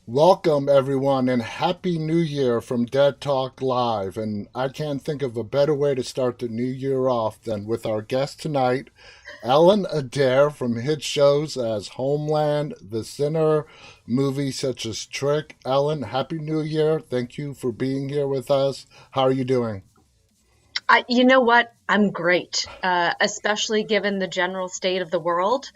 Welcome, everyone, and Happy New Year from Dead Talk Live. And I can't think of a better way to start the new year off than with our guest tonight, Ellen Adair from hit shows as Homeland, The Sinner, movies such as Trick. Ellen, Happy New Year. Thank you for being here with us. How are you doing? You know what? I'm great, especially given the general state of the world.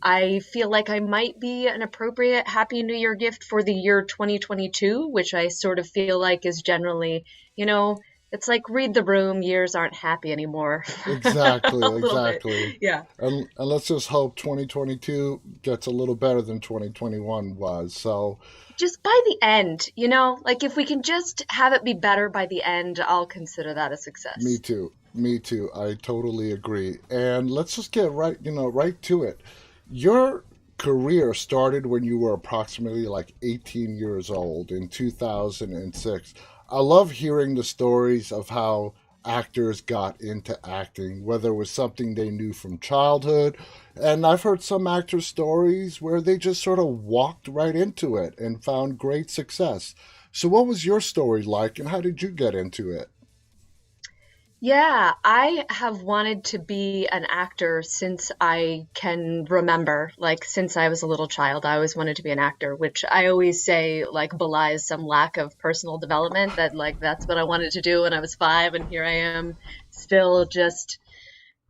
I feel like I might be an appropriate Happy New Year gift for the year 2022, which I sort of feel like is generally, you know, it's like read the room, years aren't happy anymore. A Exactly, little bit. exactly. Yeah. And let's just hope 2022 gets a little better than 2021 was. So, Just by the end, like if we can just have it be better by the end, I'll consider that a me success. too. Me too. I totally agree. And let's just get right to it. Your career started when you were approximately like 18 years old in 2006. I love hearing the stories of how actors got into acting, whether it was something they knew from childhood. And I've heard some actors' stories where they just sort of walked right into it and found great success. So, what was your story like, and how did you get into it? Yeah, I have wanted to be an actor since I can remember. Like, since I was a little child, I always wanted to be an actor, which I always say, like, belies some lack of personal development. That, like, that's what I wanted to do when I was 5, and here I am still just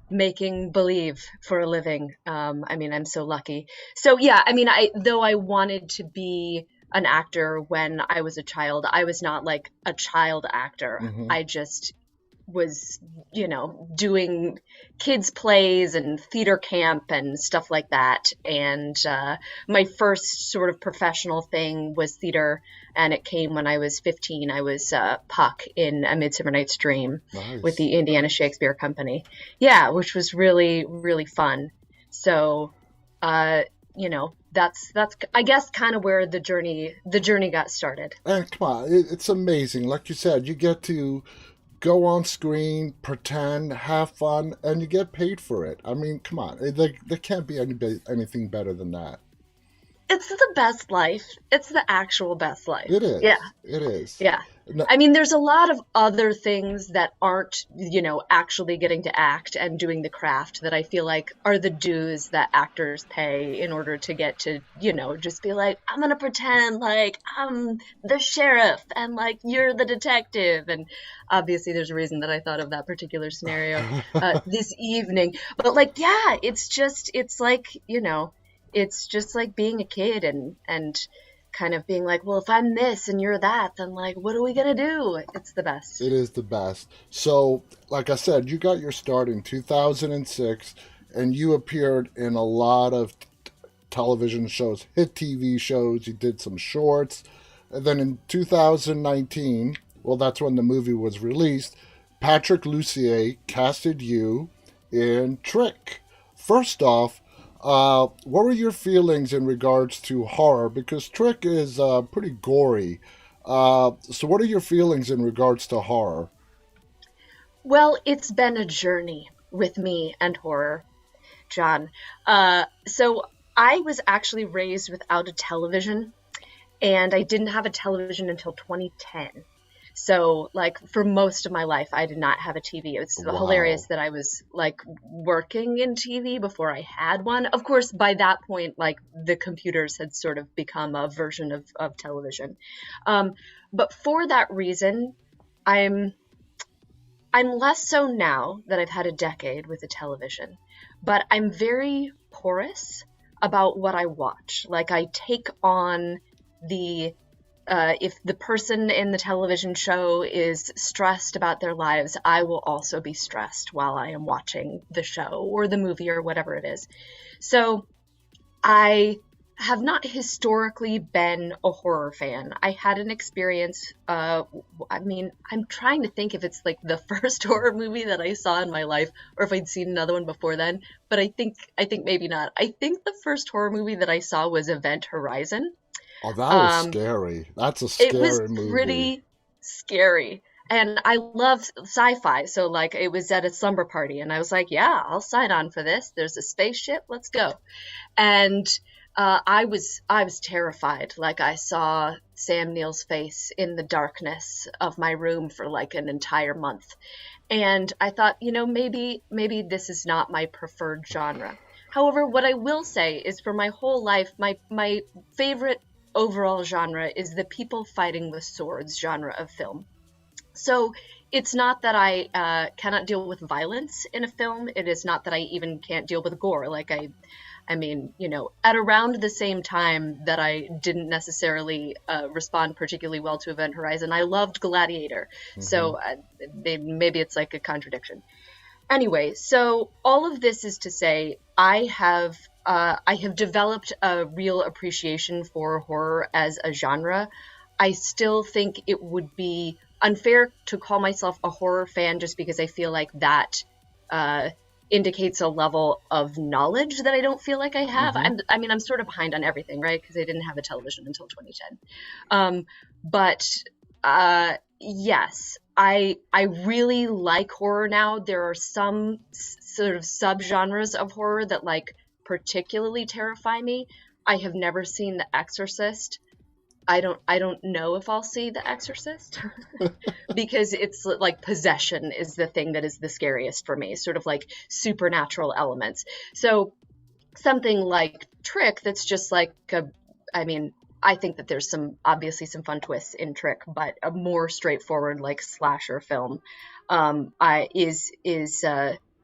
making believe for a living. I mean, I'm so lucky. So, yeah, I mean, though I wanted to be an actor when I was a child, I was not like a child actor. Hmm. I just was, doing kids' plays and theater camp and stuff like that. And my first sort of professional thing was theater, and it came when I was 15. I was Puck in A Midsummer Night's Dream with Nice. the Indiana Shakespeare Company. Yeah, which was really, really fun. So, that's I guess kind of where the journey got started. And come on, it's amazing. Like you said, you get to go on screen, pretend, have fun, and you get paid for it. I mean, come on, there can't be anything better than that. It's the best life. It's the actual best life. It Yeah. is. It is. Yeah. No, I mean, there's a lot of other things that aren't, actually getting to act and doing the craft that I feel like are the dues that actors pay in order to get to, just be like, I'm gonna pretend like I'm the sheriff and like you're the detective. And obviously, there's a reason that I thought of that particular scenario this evening. But like, yeah, it's just like being a kid and kind of being like, well, if I'm this and you're that, then like, what are we gonna do? It's the best. it is the best. So, like I said, you got your start in 2006, and you appeared in a lot of television shows, hit TV shows. You did some shorts. And then in 2019, well, that's when the movie was released, Patrick Lussier casted you in Trick. First off, what were your feelings in regards to horror? Because Trick is pretty gory. So, what are your feelings in regards to horror? Well, it's been a journey with me and horror, John. So I was actually raised without a television, and I didn't have a television until 2010. So, like, for most of my life, I did not have a TV. It's hilarious Wow. that I was, like, working in TV before I had one. Of course, by that point, like, the computers had sort of become a version of television. Um, but for that reason, I'm I'm less so now that I've had a decade with a television, but I'm very porous about what I watch. Like, I take on the if the person in the television show is stressed about their lives, I will also be stressed while I am watching the show or the movie or whatever it is. So I have not historically been a horror fan. I had an experience. I mean, I'm trying to think if it's like the first horror movie that I saw in my life, or if I'd seen another one before then. But I think maybe not. I think the first horror movie that I saw was Event Horizon. Oh, that was Um, scary. That's a it was scary movie. pretty scary. And I love sci-fi, so like it was at a slumber party, and I was like, "Yeah, I'll sign on for this. There's a spaceship. Let's go." And I was terrified. Like I saw Sam Neill's face in the darkness of my room for like an entire month. And I thought, maybe this is not my preferred genre. However, what I will say is for my whole life, my favorite overall genre is the people fighting with swords genre of film. So it's not that I cannot deal with violence in a film. It is not that I even can't deal with gore. Like I mean, at around the same time that I didn't necessarily respond particularly well to Event Horizon, I loved Gladiator. So maybe it's like a contradiction. Anyway, so all of this is to say, I have developed a real appreciation for horror as a genre. I still think it would be unfair to call myself a horror fan just because I feel like that indicates a level of knowledge that I don't feel like I have. I'm sort of behind on everything, right? Because I didn't have a television until 2010. But yes, I really like horror now. There are some sort of subgenres of horror that like particularly terrify me. I have never seen The Exorcist. I don't know if I'll see The Exorcist because it's like possession is the thing that is the scariest for me, sort of like supernatural elements. So something like Trick that's just like I think that there's obviously some fun twists in Trick, but a more straightforward like slasher film is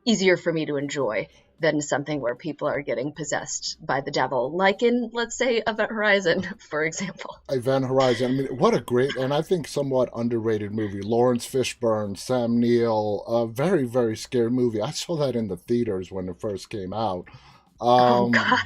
easier for me to enjoy than something where people are getting possessed by the devil, like in, let's say, Event Horizon, for example. Event Horizon. I mean, what a great and I think somewhat underrated movie. Lawrence Fishburne, Sam Neill, a very, very scary movie. I saw that in the theaters when it first came out. Oh God.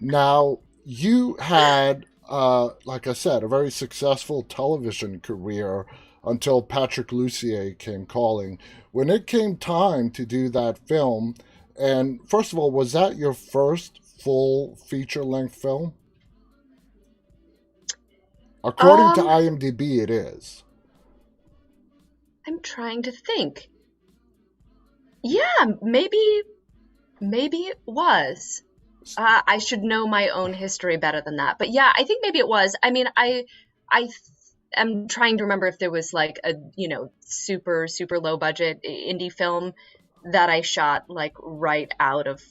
Now, you had, like I said, a very successful television career until Patrick Lussier came calling. When it came time to do that film, and first of all, was that your first full feature-length film? According to Um, IMDb, it is. I'm trying to think. Yeah, maybe it was. I should know my own history better than that. But yeah, I think maybe it was. I mean, I am trying to remember if there was like a, super, super low budget indie film that I shot like right out of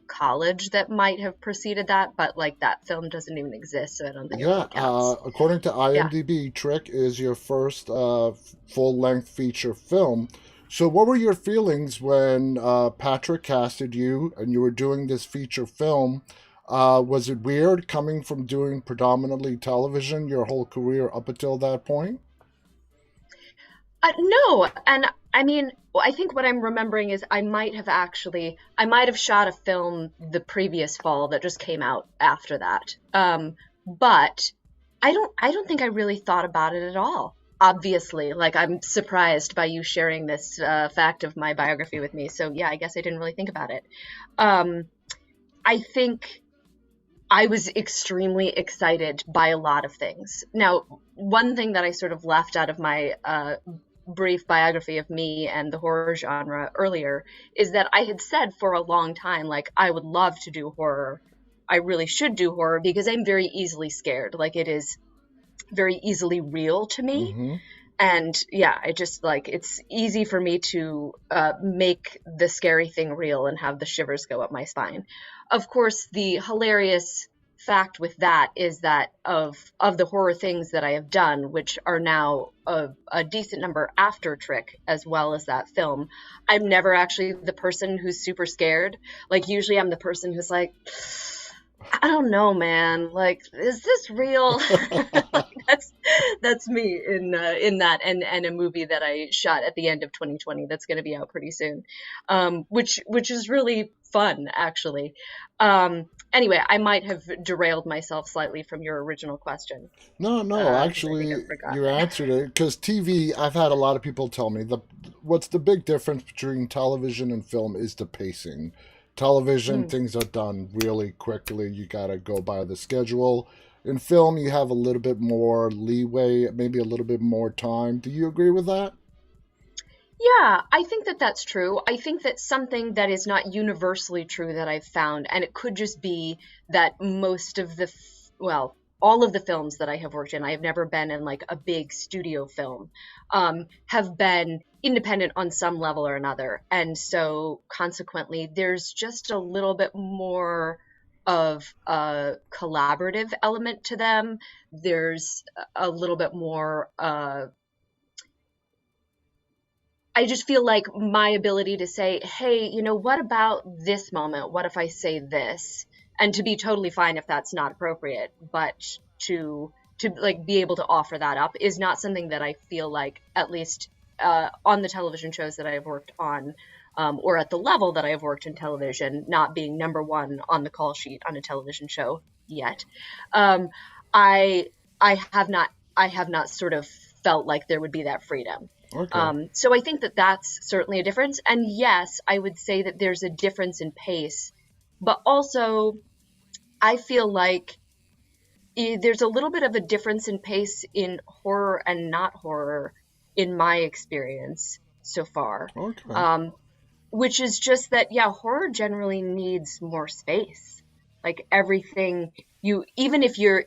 college that might have preceded that. But like that film doesn't even exist, so I don't think it Yeah, really counts. according to Yeah. IMDb, Trick is your first full-length feature film. So, what were your feelings when Patrick casted you and you were doing this feature film? Was it weird coming from doing predominantly television your whole career up until that point? No, and I mean, I think what I'm remembering is I might have shot a film the previous fall that just came out after that. But I don't think I really thought about it at all. Obviously, like I'm surprised by you sharing this fact of my biography with me. So yeah, I guess I didn't really think about it. Um, I think I was extremely excited by a lot of things. Now, one thing that I sort of left out of my brief biography of me and the horror genre earlier is that I had said for a long time, like, I would love to do horror. I really should do horror because I'm very easily scared. Like, it is very easily real to me. Mm-hmm. And yeah, I just like it's easy for me to make the scary thing real and have the shivers go up my spine. Of course, the hilarious fact with that is that of the horror things that I have done, which are now a decent number after Trick as well as that film, I'm never actually the person who's super scared. Like usually I'm the person who's like, I don't know, man. Like, is this real? that's that's me in that and a movie that I shot at the end of 2020 that's going to be out pretty soon, which is really fun actually. Anyway, I might have derailed myself slightly from your original question No, no, because I think I actually, forgot. you answered it. Because TV, I've had a lot of people tell me what's the big difference between television and film is the pacing. Television, Hmm. things are done really quickly. You gotta go by the schedule. In film, you have a little bit more leeway, maybe a little bit more time. Do you agree with that? Yeah, I think that that's true. I think that something that is not universally true that I've found, and it could just be that most of well, all of the films that I have worked in, I have never been in like a big studio film, have been independent on some level or another. And so consequently, there's just a little bit more of a collaborative element to them. There's a little bit more, I just feel like my ability to say, hey, what about this moment? What if I say this? And to be totally fine if that's not appropriate, but to like be able to offer that up is not something that I feel like, at least on the television shows that I have worked on, or at the level that I have worked in television, not being number one on the call sheet on a television show yet. I I have not sort of felt like there would be that freedom. Okay. So I think that that's certainly a difference. And yes, I would say that there's a difference in pace, but also I feel like there's a little bit of a difference in pace in horror and not horror in my experience so far. Okay. Which is just that, yeah, horror generally needs more space. Like everything even if you're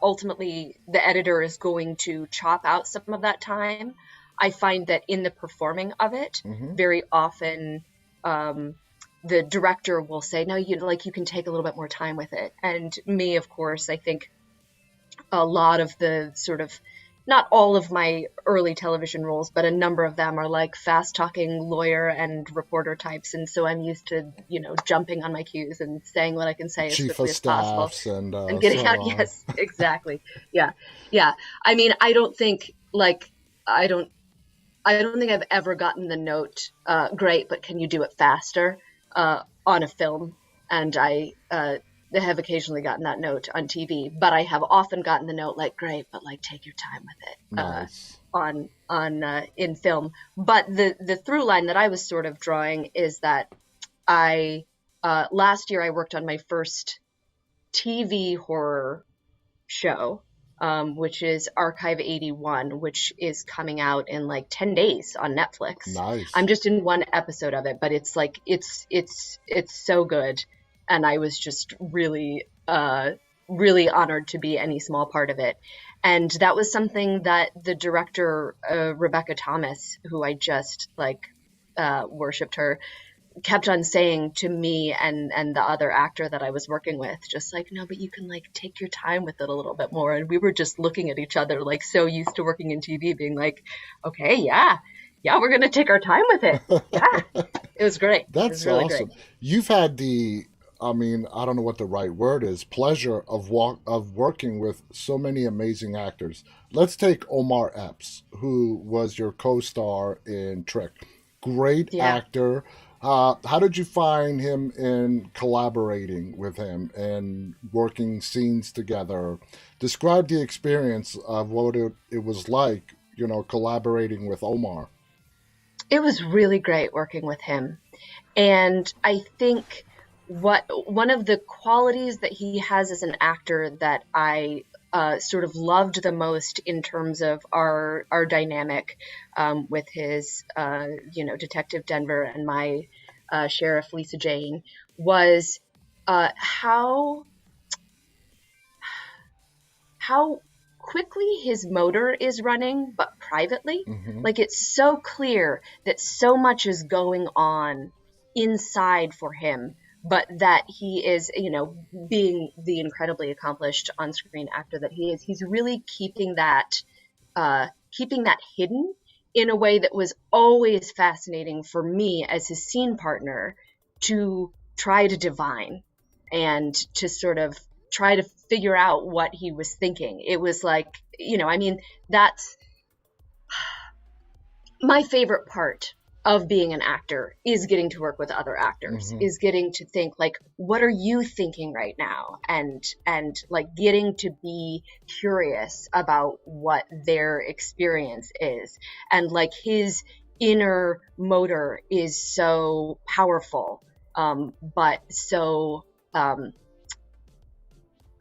ultimately the editor is going to chop out some of that time, I find that in the performing of it, very often the director will say, no, you can take a little bit more time with it. And me, of course, I think a lot of the sort of, not all of my early television roles, but a number of them are like fast talking lawyer and reporter types. And so I'm used to, jumping on my cues and saying what I can say as Chief quickly of as possible. staffs and And getting so out. on. Yes, exactly. Yeah. Yeah. I mean, I don't think I don't think I've ever gotten the note, great, but can you do it faster, on a film? And I have occasionally gotten that note on TV, but I have often gotten the note like, great, but like take your time with it, Nice. on in film. But the through line that I was sort of drawing is that I last year I worked on my first TV horror show, which is Archive 81, which is coming out in like 10 days on Netflix. Nice. I'm just in one episode of it, but it's like, it's so good. And I was just really, really honored to be any small part of it. And that was something that the director, Rebecca Thomas, who I just worshipped her, kept on saying to me and the other actor that I was working with, just like, no, but you can like take your time with it a little bit more. And we were just looking at each other like so used to working in TV, being like, okay, yeah, we're gonna take our time with it. Yeah, it was great. That's it was really awesome. great. You've had I don't know what the right word is, pleasure of working with so many amazing actors. Let's take Omar Epps, who was your co-star in Trick. Great actor. How did you find him in collaborating with him and working scenes together? Describe the experience of what it was like, collaborating with Omar. It was really great working with him. And I think one of the qualities that he has as an actor that I sort of loved the most in terms of our dynamic, with his Detective Denver and my Sheriff Lisa Jane, was how quickly his motor is running, but privately. Like it's so clear that so much is going on inside for him, but that he is, being the incredibly accomplished on-screen actor that he is, he's really keeping that hidden in a way that was always fascinating for me as his scene partner to try to divine and to sort of try to figure out what he was thinking. It was like, that's my favorite part of being an actor, is getting to work with other actors, is getting to think like, what are you thinking right now? And like getting to be curious about what their experience is. And like his inner motor is so powerful, but so,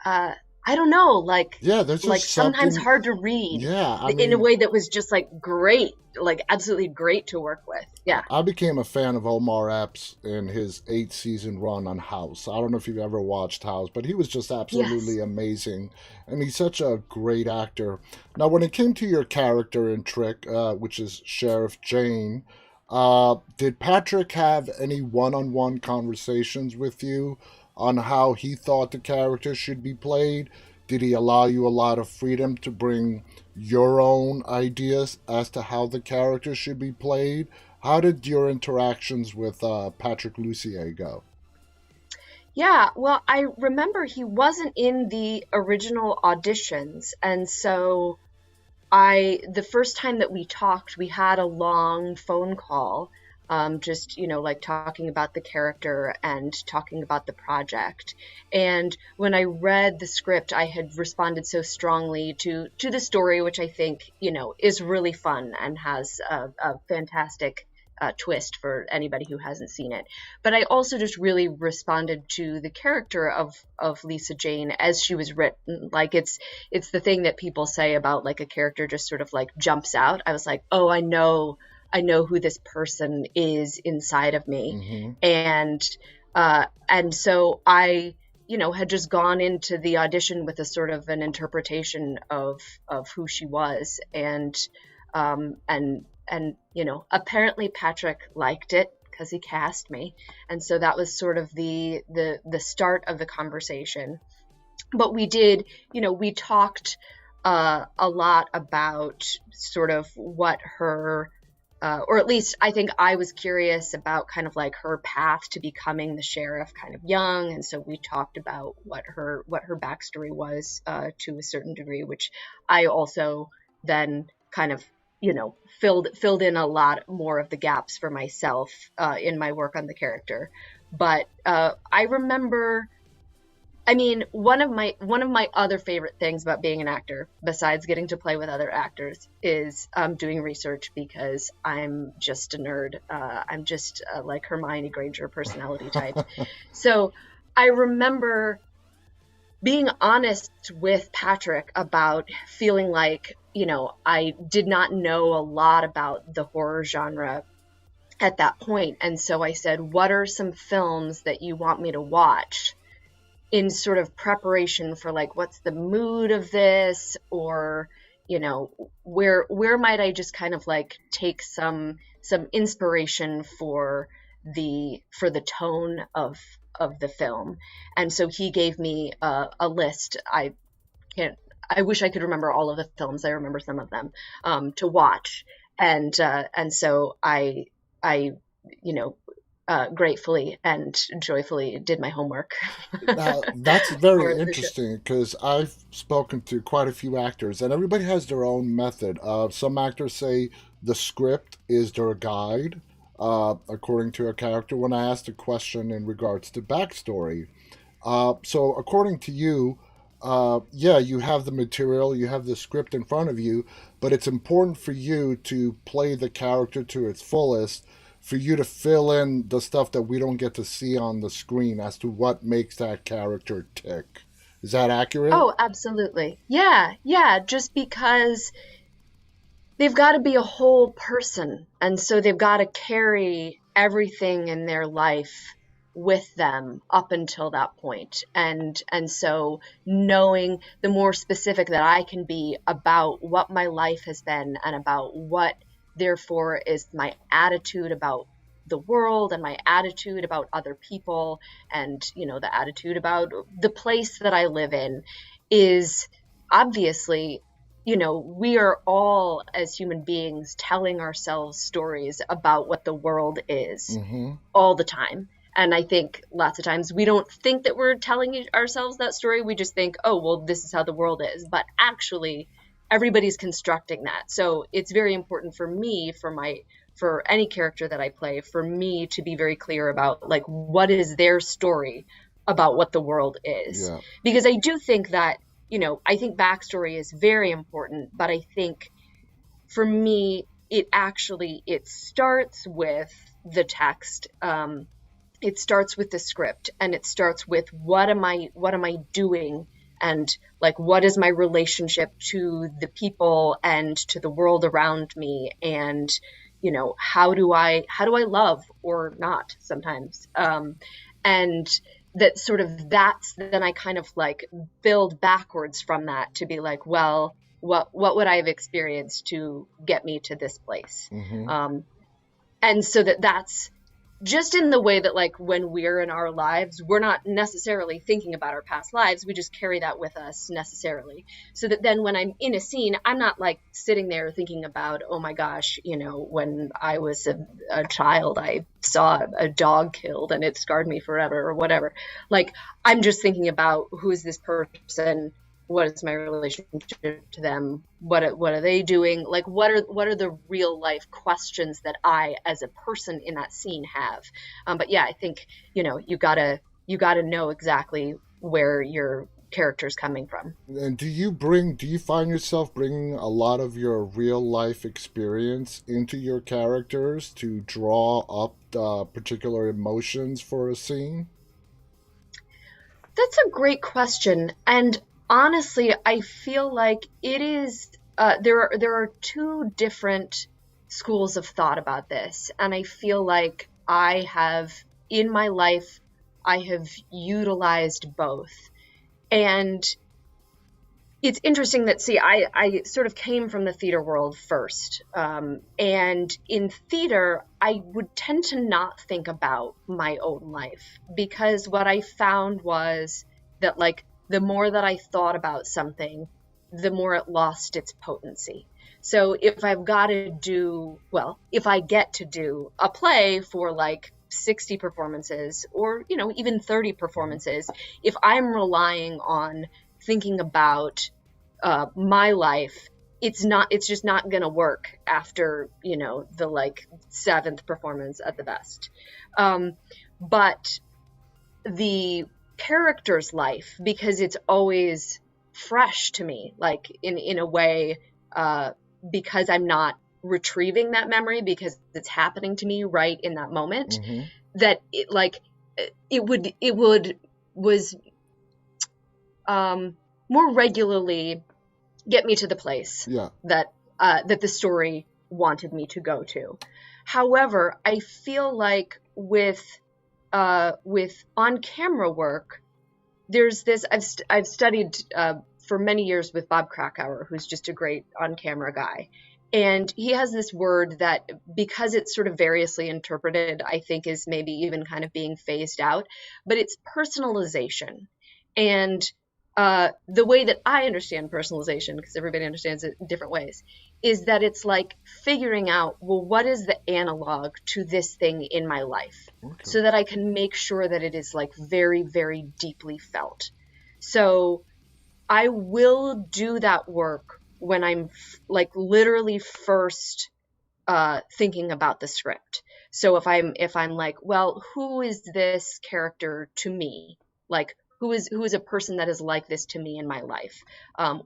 I I don't know, Yeah, there's like just sometimes something. hard to read Yeah, I in a mean, way that was just like great, like absolutely great to work with. Yeah. I became a fan of Omar Epps in his 8 season run on House. I don't know if you've ever watched House, but he was just Yes. absolutely amazing, and he's such a great actor. Now, when it came to your character in Trick, which is Sheriff Jane, did Patrick have any one-on-one conversations with you on how he thought the character should be played? Did he allow you a lot of freedom to bring your own ideas as to how the character should be played? How did your interactions with Patrick Lussier go? Yeah, well, I remember he wasn't in the original auditions, and so the first time that we talked, we had a long phone call, just, like talking about the character and talking about the project. And when I read the script, I had responded so strongly to the story, which I think, is really fun and has a fantastic twist for anybody who hasn't seen it. But I also just really responded to the character of Lisa Jane as she was written. Like it's the thing that people say about like a character just sort of like jumps out. I was like, oh, I know who this person is inside of me. Mm-hmm. And so I, had just gone into the audition with a sort of an interpretation of who she was. And apparently Patrick liked it because he cast me. And so that was sort of the start of the conversation. But we did, we talked a lot about sort of what her, or at least I think I was curious about kind of like her path to becoming the sheriff kind of young. And so we talked about what her backstory was to a certain degree, which I also then kind of, filled in a lot more of the gaps for myself in my work on the character. But I remember, I mean, one of my other favorite things about being an actor, besides getting to play with other actors, is doing research, because I'm just a nerd. I'm just like Hermione Granger personality type. So I remember being honest with Patrick about feeling like, I did not know a lot about the horror genre at that point. And so I said, what are some films that you want me to watch in sort of preparation for like, what's the mood of this? Or, where might I just kind of like take some inspiration for the tone of the film. And so he gave me a list. I wish I could remember all of the films. I remember some of them to watch. And so I gratefully and joyfully did my homework. Now, that's very For the show. interesting because I've spoken to quite a few actors, and everybody has their own method. Some actors say the script is their guide, according to a character. When I asked a question in regards to backstory, so according to you, yeah, you have the material, you have the script in front of you, but it's important for you to play the character to its fullest, for you to fill in the stuff that we don't get to see on the screen as to what makes that character tick. Is that accurate? Oh, absolutely. Yeah, yeah. Just because they've got to be a whole person. And so they've got to carry everything in their life with them up until that point. And so knowing the more specific that I can be about what my life has been and about what therefore is my attitude about the world and my attitude about other people and the attitude about the place that I live in is obviously, we are all as human beings telling ourselves stories about what the world is Mm-hmm. all the time. And I think lots of times we don't think that we're telling ourselves that story. We just think, oh, well, this is how the world is. But actually, everybody's constructing that. So it's very important for me, for any character that I play, for me to be very clear about like what is their story about what the world is. Yeah. Because I do think that, I think backstory is very important, but I think for me, it starts with the text. It starts with the script, and it starts with what am I doing and like what is my relationship to the people and to the world around me, and how do I love or not sometimes, and that sort of that's then I kind of like build backwards from that to be like, well, what would I have experienced to get me to this place? Mm-hmm. And so that's just in the way that like when we're in our lives, we're not necessarily thinking about our past lives, we just carry that with us necessarily, so that then when I'm in a scene, I'm not like sitting there thinking about, oh my gosh, when I was a child, I saw a dog killed and it scarred me forever or whatever. Like, I'm just thinking about, who is this person, what is my relationship to them, what are they doing, like what are the real life questions that I as a person in that scene have. But yeah, I think you gotta know exactly where your character's coming from. And do you find yourself bringing a lot of your real life experience into your characters to draw up particular emotions for a scene? That's a great question. And honestly, I feel like it is, there are two different schools of thought about this. And I feel like I have, in my life, I have utilized both. And it's interesting that, see, I sort of came from the theater world first. And in theater, I would tend to not think about my own life, because what I found was that, like, the more that I thought about something, the more it lost its potency. So if I get to do a play for like 60 performances, or, even 30 performances, if I'm relying on thinking about my life, it's just not gonna work after the like seventh performance at the best. But the character's life, because it's always fresh to me, like in a way, because I'm not retrieving that memory, because it's happening to me right in that moment, Mm-hmm. that it was more regularly get me to the place Yeah. that the story wanted me to go to. However, I feel like with on-camera work, there's this. I've studied for many years with Bob Krakauer, who's just a great on-camera guy, and he has this word that, because it's sort of variously interpreted, I think is maybe even kind of being phased out, but it's personalization. And the way that I understand personalization, because everybody understands it in different ways, is that it's like figuring out, well, what is the analog to this thing in my life, Okay. so that I can make sure that it is like very, very deeply felt. So I will do that work when I'm like literally first thinking about the script. So if I'm like, well, who is this character to me? Like, who is a person that is like this to me in my life?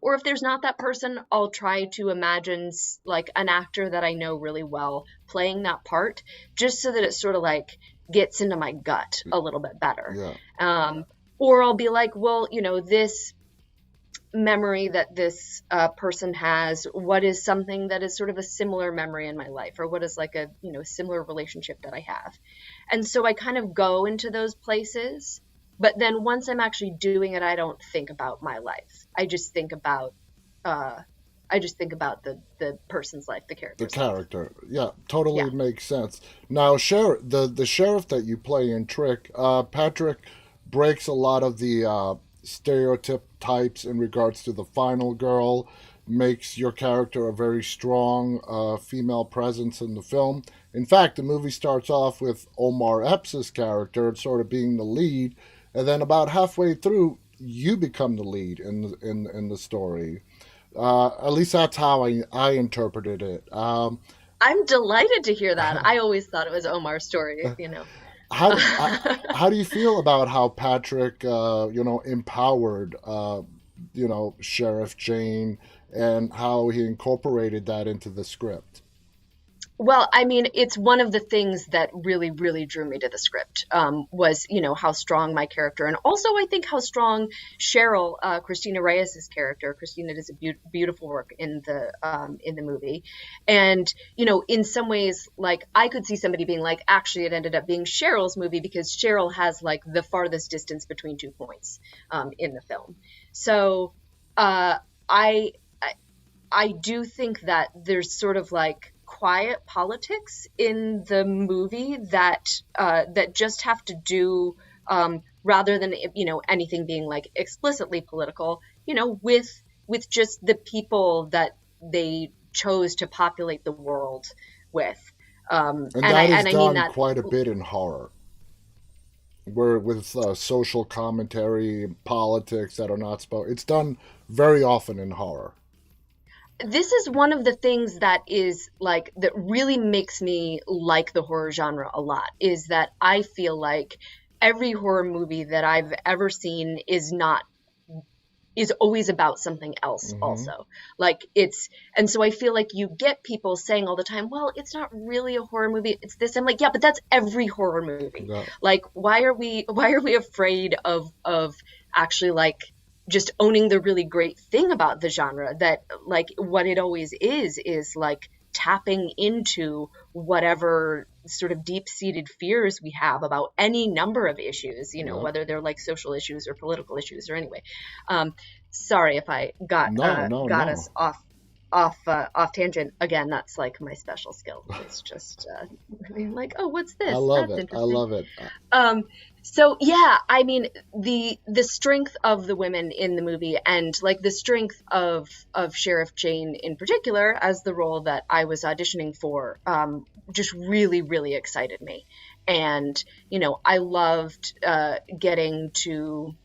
Or if there's not that person, I'll try to imagine like an actor that I know really well playing that part, just so that it sort of like gets into my gut a little bit better. Yeah. Or I'll be like, well, this memory that this person has, what is something that is sort of a similar memory in my life, or what is like a similar relationship that I have. And so I kind of go into those places, but then once I'm actually doing it, I don't think about my life. I just think about the person's life, the The character's life. character. Yeah, totally Yeah. makes sense. Now, the sheriff that you play in Trick, Patrick breaks a lot of the stereotype types in regards to the final girl, makes your character a very strong female presence in the film. In fact, the movie starts off with Omar Epps' character sort of being the lead, and then about halfway through, you become the lead in the story. At least that's how I interpreted it. I'm delighted to hear that. I always thought it was Omar's story. How do you feel about how Patrick empowered Sheriff Jane, and how he incorporated that into the script? Well, I mean, it's one of the things that really, really drew me to the script, was, how strong my character, and also I think how strong Cheryl, Christina Reyes's character. Christina does a beautiful work in the movie, and in some ways, like I could see somebody being like, actually, it ended up being Cheryl's movie because Cheryl has like the farthest distance between 2 points, in the film. So, uh, I I do think that there's sort of like quiet politics in the movie that just have to do, rather than anything being like explicitly political, with just the people that they chose to populate the world with. And And that is I mean done that. quite a bit in horror, where with social commentary, politics that are not spoken. It's done very often in horror. This is one of the things that really makes me like the horror genre a lot, is that I feel like every horror movie that I've ever seen is always about something else Hmm. also. And so I feel like you get people saying all the time, well, it's not really a horror movie, it's this. I'm like, yeah, but that's every horror movie. Yeah. Like, why are we afraid of actually like just owning the really great thing about the genre, that like what it always is like tapping into whatever sort of deep-seated fears we have about any number of issues, Yeah. whether they're like social issues or political issues or anyway. um Sorry if I got No, no, got no. us off tangent again. That's like my special skill. It's just being like, oh, what's I this, love that's it. I interesting. love it. um, so yeah, I mean, the strength of the women in the movie, and like the strength of Sheriff Jane in particular as the role that I was auditioning for, just really, really excited me. And I loved getting to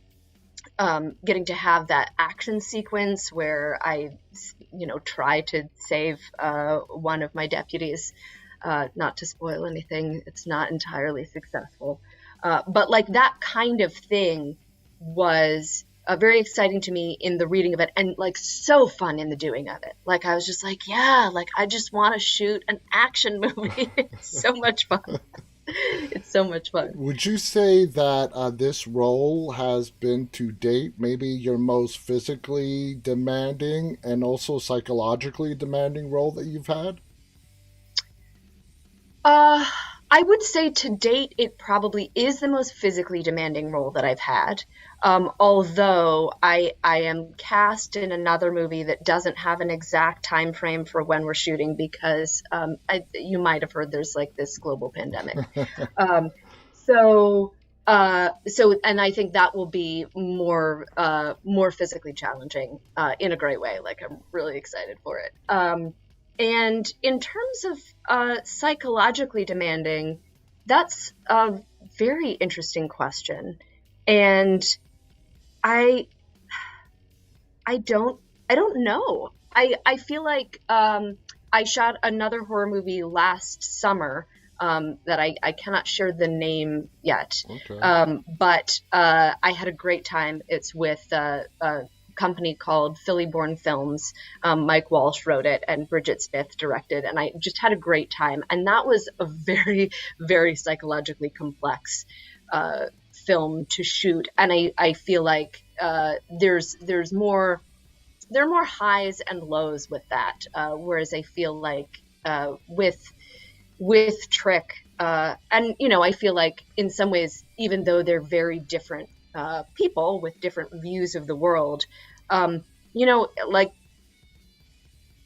have that action sequence where I try to save one of my deputies. Not to spoil anything, it's not entirely successful. But like that kind of thing was very exciting to me in the reading of it, and like so fun in the doing of it. Like I was just like, yeah, like I just want to shoot an action movie. It's so much fun. It's so much fun. Would you say that this role has been to date maybe your most physically demanding and also psychologically demanding role that you've had? Uh, I would say to date, it probably is the most physically demanding role that I've had. Although I am cast in another movie that doesn't have an exact time frame for when we're shooting, because you might have heard there's like this global pandemic. Um, and I think that will be more physically challenging, in a great way. Like I'm really excited for it. And in terms of psychologically demanding, that's a very interesting question. And I I don't know. I feel like I shot another horror movie last summer, that I cannot share the name yet. Okay. But I had a great time. It's with a company called Philly Born Films. Mike Walsh wrote it and Bridget Smith directed, and I just had a great time. And that was a very, very psychologically complex film to shoot. And I feel like there's more there are more highs and lows with that. Whereas I feel like with Trick, and I feel like in some ways, even though they're very different people with different views of the world, like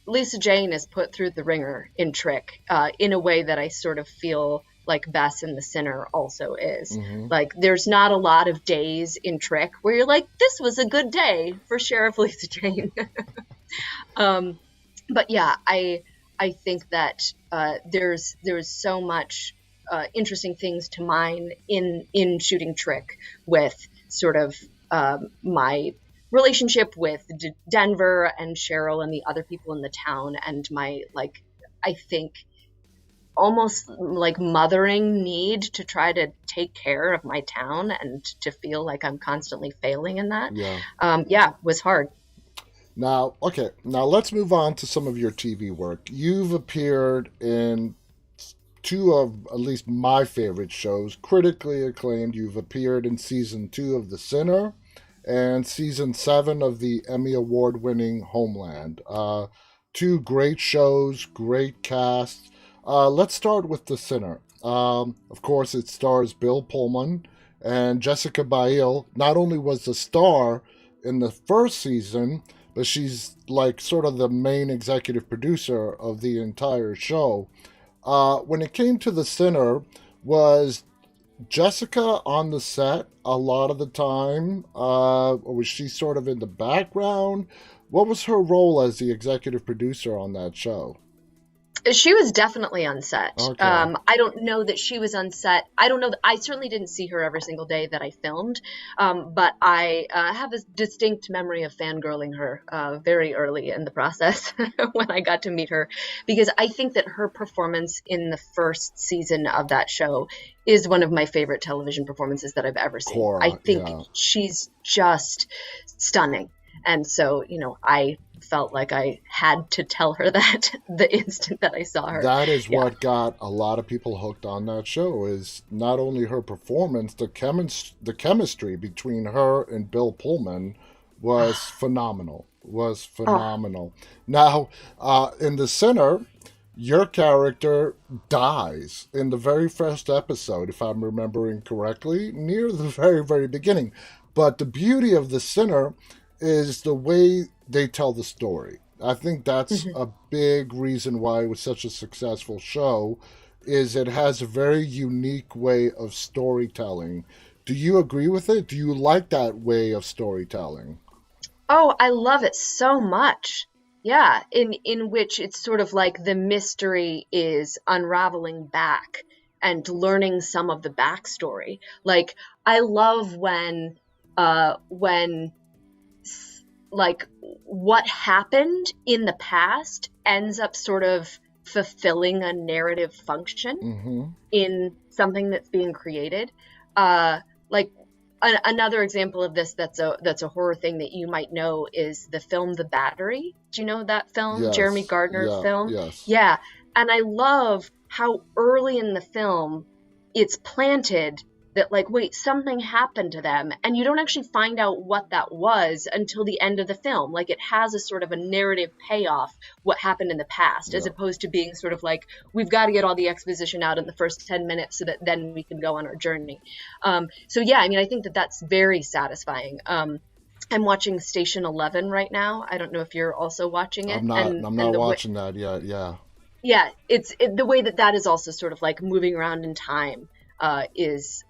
Lisa Jane is put through the ringer in Trick, in a way that I sort of feel like Bess in The Sinner also is. Hmm. Like, there's not a lot of days in Trick where you're like, this was a good day for Sheriff Lisa Jane. um, but yeah, I think that there's so much interesting things to mine in shooting Trick, with sort of my relationship with Denver and Cheryl and the other people in the town, and my, like, I think almost like mothering need to try to take care of my town and to feel like I'm constantly failing in that. Yeah. Yeah, was hard. Now, okay, now let's move on to some of your TV work. You've appeared in two of at least my favorite shows, critically acclaimed. You've appeared in season 2 of The Sinner and season 7 of the Emmy Award winning Homeland. Two great shows, great casts. Let's start with The Sinner. Of course, it stars Bill Pullman and Jessica Biel. Not only was the star in the first season, but she's like sort of the main executive producer of the entire show. When it came to The Sinner, was Jessica on the set a lot of the time? Or was she sort of in the background? What was her role as the executive producer on that show? She was definitely on set. Okay. I don't know that she was on set. I don't know. I certainly didn't see her every single day that I filmed, but I have a distinct memory of fangirling her very early in the process when I got to meet her, because I think that her performance in the first season of that show is one of my favorite television performances that I've ever seen. I Cora, think yeah. she's just stunning. And so, I felt like I had to tell her that the instant that I saw her. That is Yeah. what got a lot of people hooked on that show, is not only her performance, the chemistry between her and Bill Pullman was phenomenal. Was Oh, phenomenal. Now, in The Sinner, your character dies in the very first episode, if I'm remembering correctly, near the very, very beginning. But the beauty of The Sinner is the way they tell the story. I think that's mhm. a big reason why it was such a successful show, is it has a very unique way of storytelling. Do you agree with it? Do you like that way of storytelling? Oh, I love it so much. Yeah, in which it's sort of like the mystery is unraveling back and learning some of the backstory. Like I love when like what happened in the past ends up sort of fulfilling a narrative function Mm-hmm. in something that's being created. Uh, like another example of this that's a horror thing that you might know is the film The Battery. Do you know that film? Jeremy Yes. Gardner Yeah. film? Yes. Yeah. And I love how early in the film it's planted that like wait something happened to them and you don't actually find out what that was until the end of the film. Like it has a sort of a narrative payoff what happened in the past, as Yeah. opposed to being sort of like we've got to get all the exposition out in the first 10 minutes so that then we can go on our journey. So yeah, I mean, I think that that's very satisfying. I'm watching Station 11 right now. I don't know if you're also watching it, I'm not. and I'm and not the way, watching that yet. Yeah. yeah, the way that that is also sort of like moving around in time is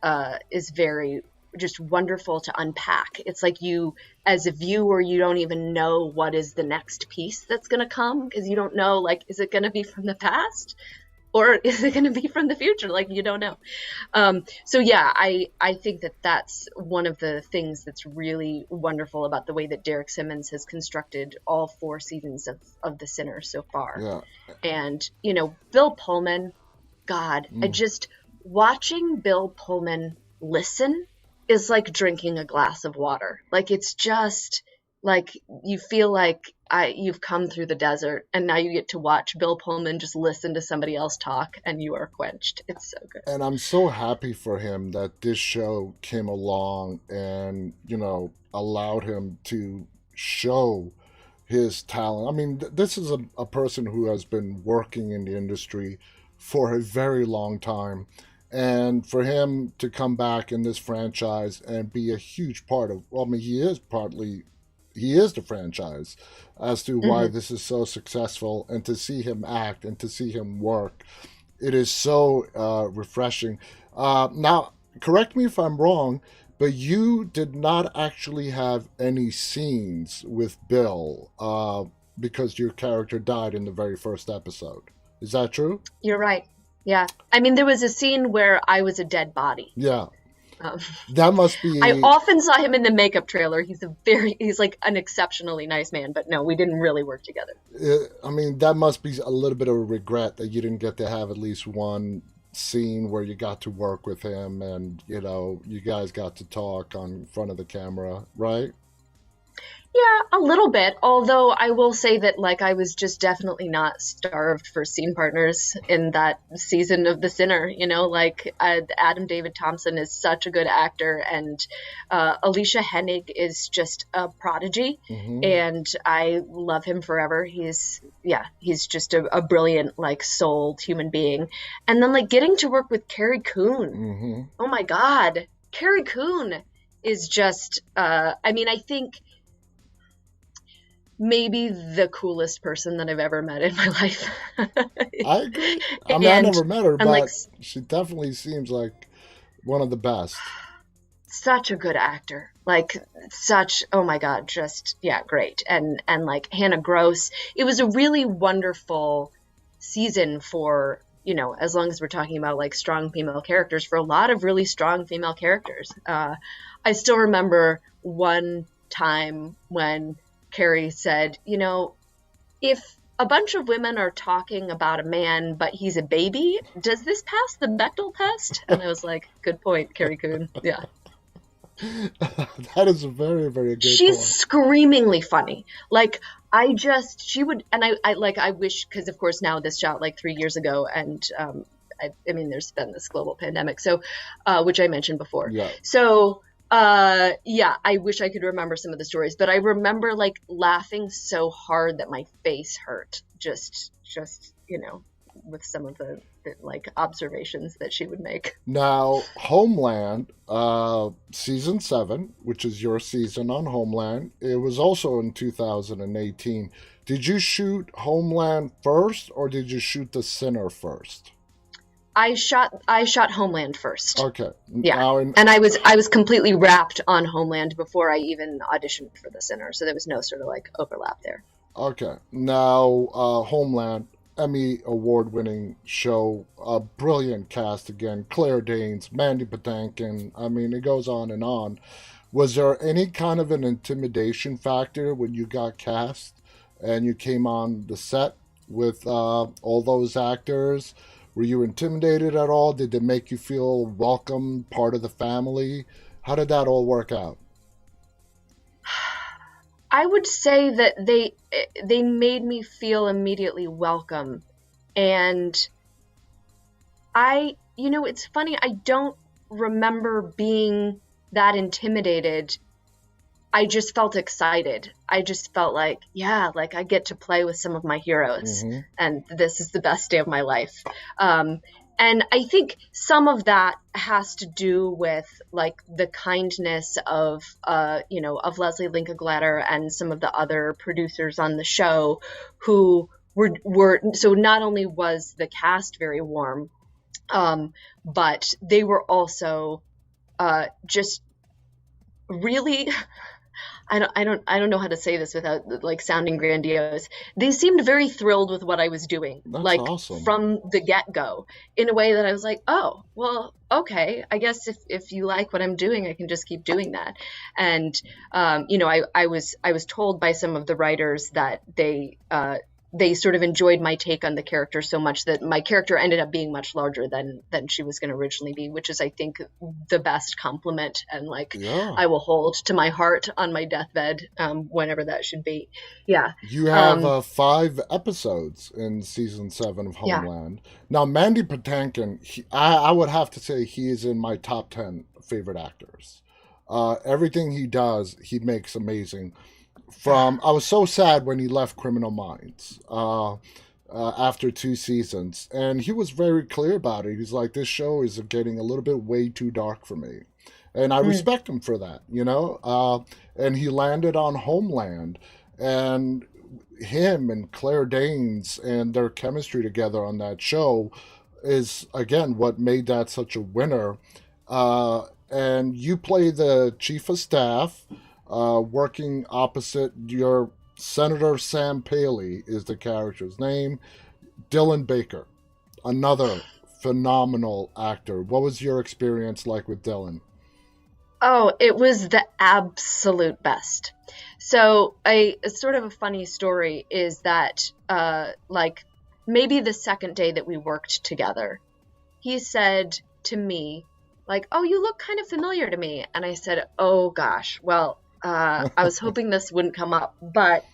very just wonderful to unpack. It's like you, as a viewer, you don't even know what is the next piece that's going to come because you don't know, like, is it going to be from the past or is it going to be from the future? Like, you don't know. So yeah, I think that that's one of the things that's really wonderful about the way that Derek Simmons has constructed all 4 seasons of The Sinner so far. Yeah. And, Bill Pullman, God, I Mm. just watching Bill Pullman listen is like drinking a glass of water. Like it's just like you feel like you've come through the desert and now you get to watch Bill Pullman just listen to somebody else talk and you are quenched. It's so good. And I'm so happy for him that this show came along and, allowed him to show his talent. I mean, this is a person who has been working in the industry for a very long time. And for him to come back in this franchise and be a huge part of, well, I mean, he is the franchise as to why Hmm. this is so successful, and to see him act and to see him work, it is so refreshing. Now, correct me if I'm wrong, but you did not actually have any scenes with Bill because your character died in the very first episode. Is that true? You're right. Yeah. I mean, there was a scene where I was a dead body. Yeah, Um, that must I be. often saw him in the makeup trailer. He's like an exceptionally nice man, but no, we didn't really work together. I mean, that must be a little bit of a regret that you didn't get to have at least one scene where you got to work with him and you guys got to talk on front of the camera, right? Yeah, a little bit. Although I will say that, like, I was just definitely not starved for scene partners in that season of The Sinner. Like, Adam David Thompson is such a good actor, and Alicia Hennig is just a prodigy, Hmm. and I love him forever. He's just a brilliant, like, souled human being. And then, like, getting to work with Carrie Coon. Hmm. Oh my God, Carrie Coon is just. I mean, I think maybe the coolest person that I've ever met in my life. I agree. I mean, I and never met her, and like but she definitely seems like one of the best. such a good actor. Like such, oh my God, just yeah, great. And like Hannah Gross. It was a really wonderful season for, as long as we're talking about like strong female characters, for a lot of really strong female characters. I still remember one time when Carrie said, if a bunch of women are talking about a man, but he's a baby, does this pass the Bechdel test? And I was like, good point, Carrie Coon. Yeah. That is a very, very good She's point. screamingly funny. Like, she would, and I wish, because of course now this shot like 3 years ago, and I mean, there's been this global pandemic, so, which I mentioned before. Yeah. So, yeah, I wish I could remember some of the stories, but I remember like laughing so hard that my face hurt, just, with some of the like observations that she would make. Now, Homeland, season 7, which is your season on Homeland, it was also in 2018. Did you shoot Homeland first, or did you shoot The Sinner first? I shot Homeland first. Okay. Yeah. Now, in And I was completely wrapped on Homeland before I even auditioned for The Sinner, so there was no sort of like overlap there. Okay. Now, Homeland, Emmy award-winning show, a brilliant cast again. Claire Danes, Mandy Patinkin. I mean, it goes on and on. Was there any kind of an intimidation factor when you got cast and you came on the set with all those actors? Were you intimidated at all? Did it make you feel welcome, part of the family? How did that all work out? I would say that they made me feel immediately welcome. And it's funny, I don't remember being that intimidated. I just felt excited. I just felt like, yeah, like I get to play with some of my heroes, Hmm. and this is the best day of my life. And I think some of that has to do with like the kindness of Leslie Linka Glatter and some of the other producers on the show, who were so not only was the cast very warm, but they were also just really. I don't know how to say this without like sounding grandiose. They seemed very thrilled with what I was doing, That's like awesome. from the get-go, in a way that I was like, oh, well, okay, I guess if you like what I'm doing, I can just keep doing that. And I was told by some of the writers that they sort of enjoyed my take on the character so much that my character ended up being much larger than she was going to originally be, which is, I think, the best compliment, and like Yeah. I will hold to my heart on my deathbed, whenever that should be. Yeah. You have um 5 episodes in season 7 of yeah. Homeland. Now, Mandy Patinkin, I would have to say he is in my top 10 favorite actors. Everything he does, he makes amazing. I was so sad when he left Criminal Minds after 2 seasons, and he was very clear about it. He's like, this show is getting a little bit way too dark for me. And I Mm. respect him for that, you know? And he landed on Homeland, and him and Claire Danes and their chemistry together on that show is, again, what made that such a winner. And you play the chief of staff, working opposite your Senator Sam Paley is the character's name. Dylan Baker, another phenomenal actor. What was your experience like with Dylan? Oh, it was the absolute best. So a sort of a funny story is that like maybe the second day that we worked together, he said to me, like, oh, you look kind of familiar to me. And I said, oh gosh, well, I was hoping this wouldn't come up, but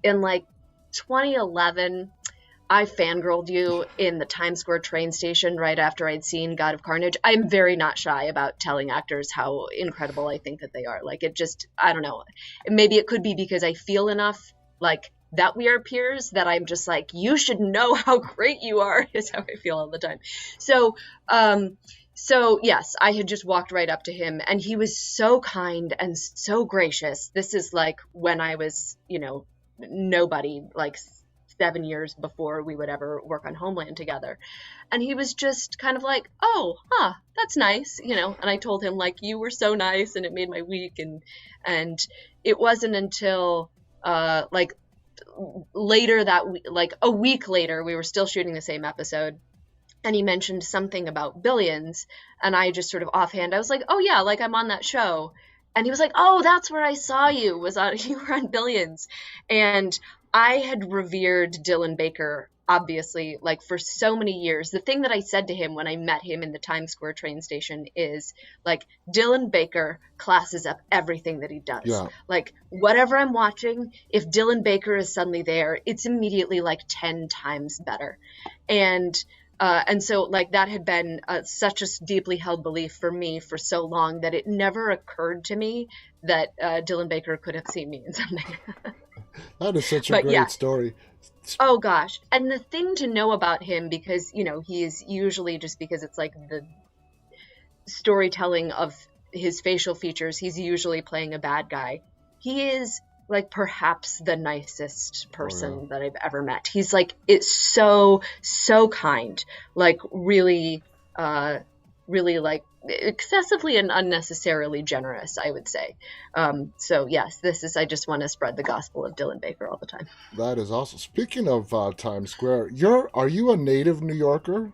in like 2011, I fangirled you in the Times Square train station right after I'd seen God of Carnage. I'm very not shy about telling actors how incredible I think that they are. Like, it just, I don't know. Maybe it could be because I feel enough like that we are peers that I'm just like, you should know how great you are, is how I feel all the time. So yes, I had just walked right up to him, and he was so kind and so gracious. This is like when I was, nobody, like 7 years before we would ever work on Homeland together. And he was just kind of like, oh, that's nice, and I told him, like, you were so nice and it made my week. And it wasn't until like later that week, like a week later, we were still shooting the same episode, and he mentioned something about Billions, and I just sort of offhand, I was like, oh yeah, like I'm on that show. And he was like, oh, that's where I saw you, you were on Billions. And I had revered Dylan Baker, obviously, like for so many years. The thing that I said to him when I met him in the Times Square train station is, like, Dylan Baker classes up everything that he does. Yeah. Like, whatever I'm watching, if Dylan Baker is suddenly there, it's immediately like 10 times better. And so, like, that had been such a deeply held belief for me for so long that it never occurred to me that Dylan Baker could have seen me in something. That is such a great story. Oh, gosh. And the thing to know about him, because, he is usually, just because it's like the storytelling of his facial features, he's usually playing a bad guy. He is, like, perhaps the nicest person that I've ever met. He's like, it's so kind, like really like excessively and unnecessarily generous, I would say. So yes, I just want to spread the gospel of Dylan Baker all the time. That is awesome. Speaking of Times Square, are you a native New Yorker?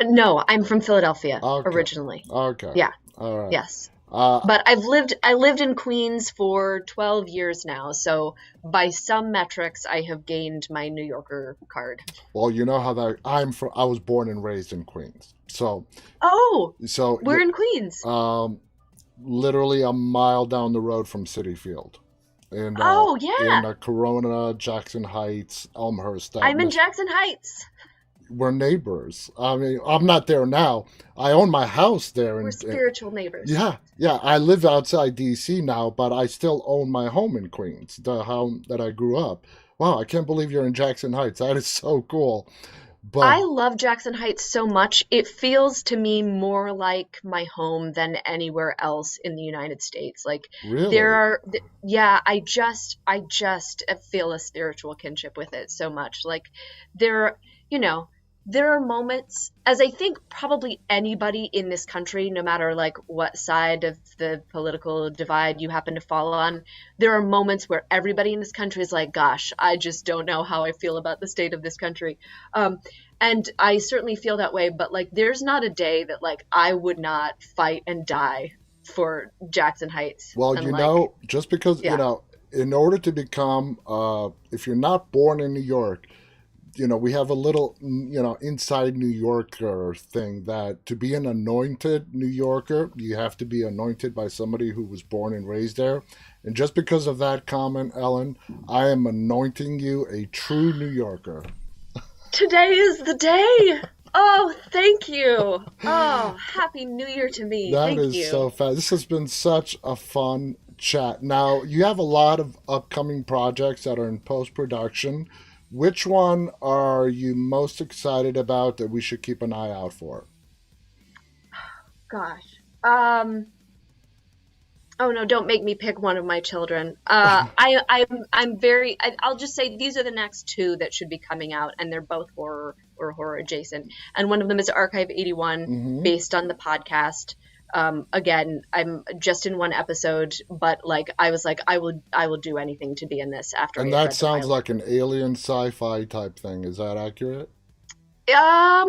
No, I'm from Philadelphia originally. Okay. Yeah. All right. Yes. But I lived in Queens for 12 years now, so by some metrics, I have gained my New Yorker card. Well, you know how that I was born and raised in Queens, so we're in Queens. Literally a mile down the road from Citi Field, and in Corona, Jackson Heights, Elmhurst. I'm in Jackson Heights. We're neighbors. I mean, I'm not there now. I own my house there. We're spiritual neighbors. Yeah. I live outside D.C. now, but I still own my home in Queens, the home that I grew up. Wow, I can't believe you're in Jackson Heights. That is so cool. But I love Jackson Heights so much. It feels to me more like my home than anywhere else in the United States. Like, really? I just feel a spiritual kinship with it so much. Like, there are moments, as I think probably anybody in this country, no matter like what side of the political divide you happen to fall on, there are moments where everybody in this country is like, gosh, I just don't know how I feel about the state of this country. And I certainly feel that way, but like, there's not a day that like I would not fight and die for Jackson Heights. Well, just because, in order to become, if you're not born in New York, we have a little, inside New Yorker thing that to be an anointed New Yorker, you have to be anointed by somebody who was born and raised there. And just because of that comment, Ellen, I am anointing you a true New Yorker. Today is the day. Oh, thank you. Oh, Happy New Year to me. That is so fast. This has been such a fun chat. Now, you have a lot of upcoming projects that are in post-production. Which one are you most excited about that we should keep an eye out for? Gosh. Oh no, don't make me pick one of my children. I'll just say these are the next two that should be coming out, and they're both horror or horror adjacent. And one of them is Archive 81, based on the podcast. Again, I'm just in one episode, but like I was like, I will do anything to be in this after. And that sounds like an alien sci-fi type thing. Is that accurate? Yeah.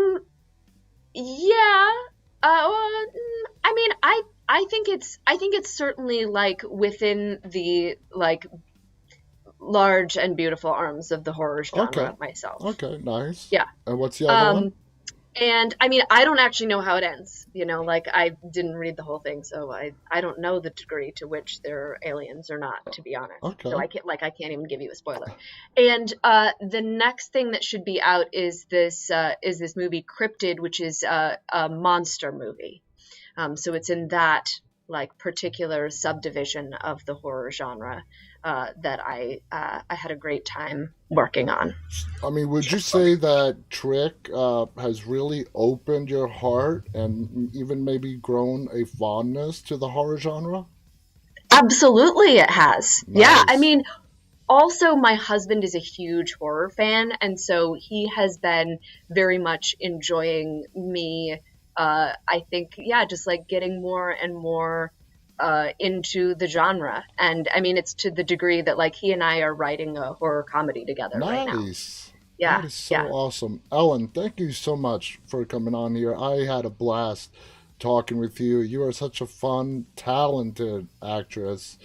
I mean, I think it's certainly like within the like large and beautiful arms of the horror genre myself. Okay, nice. Yeah. And what's the other one? And I mean, I don't actually know how it ends. Like I didn't read the whole thing, so I don't know the degree to which they're aliens or not, to be honest. So Okay. I can't even give you a spoiler. And the next thing that should be out is this movie Cryptid, which is a monster movie. So it's in that like particular subdivision of the horror genre that I had a great time working on. I mean, would you say that Trick has really opened your heart and even maybe grown a fondness to the horror genre? Absolutely, it has. Yeah, I Nice. mean, also my husband is a huge horror fan, and so he has been very much enjoying me. I think, yeah, just like getting more and more into the genre. And I mean, it's to the degree that like he and I are writing a horror comedy together right now. Nice. Yeah, That is so yeah. awesome. Ellen, thank you so much for coming on here. I had a blast talking with you. You are such a fun, talented actress,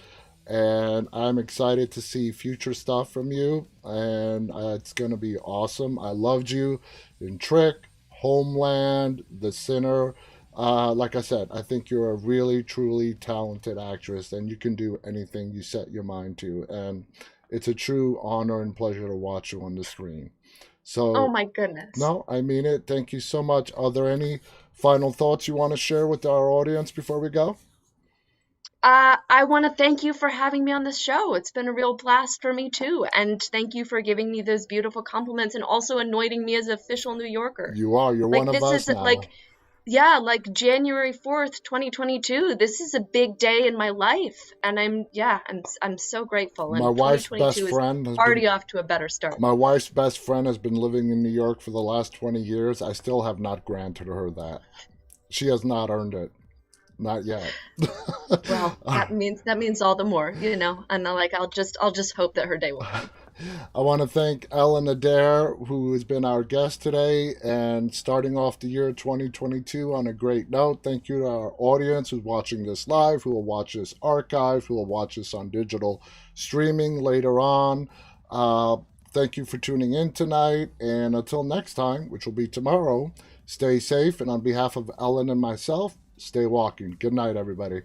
and I'm excited to see future stuff from you, and it's going to be awesome. I loved you in Trick, Homeland, The Sinner. Like I said, I think you're a really, truly talented actress, and you can do anything you set your mind to. And it's a true honor and pleasure to watch you on the screen. Oh So, my goodness. no, I mean it. Thank you so much. Are there any final thoughts you want to share with our audience before we go? I want to thank you for having me on this show. It's been a real blast for me too. And thank you for giving me those beautiful compliments and also anointing me as official New Yorker. You are. You're one Like of this us is like, now. yeah, like January 4th, 2022. This is a big day in my life. And I'm so grateful. My And wife's best 2022 is friend has been already off to a better start. My wife's best friend has been living in New York for the last 20 years. I still have not granted her that. She has not earned it. Not yet. Well, that means all the more, And I'll just hope that her day will come. I want to thank Ellen Adair, who has been our guest today, and starting off the year 2022 on a great note. Thank you to our audience who's watching this live, who will watch this archive, who will watch this on digital streaming later on. Thank you for tuning in tonight, and until next time, which will be tomorrow, stay safe, and on behalf of Ellen and myself, stay walking. Good night, everybody.